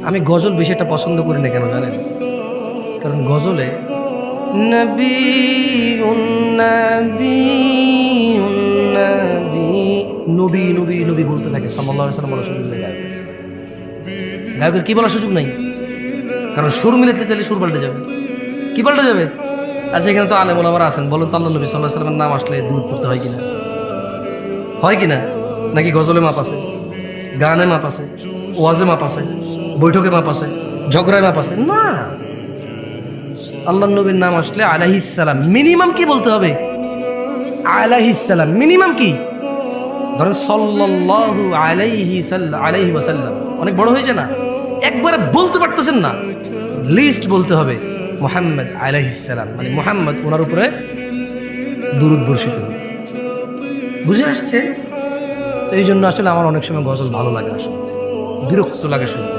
আমি গজল বেশি একটা পছন্দ করি না, কেন জানেন? কারণ গজলে নবী নবী নবী নবী নবী বলতে থাকে, সাল্লাল্লাহু আলাইহি ওয়াসাল্লাম বলার সুযোগ নেই গায়কের। কি বলার সুযোগ নাই, কারণ সুর মিলাতে চাইলে সুর পাল্টে যাবে। কি পাল্টে যাবে? আচ্ছা, এখানে তো আলেম ওলামারা আছেন, বলুন তো আল্লাহ নবী সাল্লাল্লাহু আলাইহি ওয়াসাল্লামের নাম আসলে দুরূদ পড়তে হয় কিনা? হয় কিনা? নাকি গজলে মাপ আছে, গানে মাপ আছে, ওয়াজে মাপ আছে, বৈঠকে মাপ আছে, ঝগড়ায় মাপ আছে? না, আল্লাহ নবীর নাম আসলে আলাইহিস সালাম মিনিমাম কি বলতে হবে? আলাইহিস সালাম মিনিমাম কি? ধরেন সাল্লাল্লাহু আলাইহি ওয়াসাল্লাম, অনেক বড় হয়ে যায় না? একবারে বলতে পারতেছেন না, লিস্ট বলতে হবে মুহাম্মদ আলাইহিস সালাম, মানে মুহাম্মদ ওনার উপরে দুরূদ বর্ষিত হবে। বুঝে আসছে? তো এই জন্য আসলে আমার অনেক সময় গজল ভালো লাগে না, আসলে বিরক্ত লাগে শুনতে।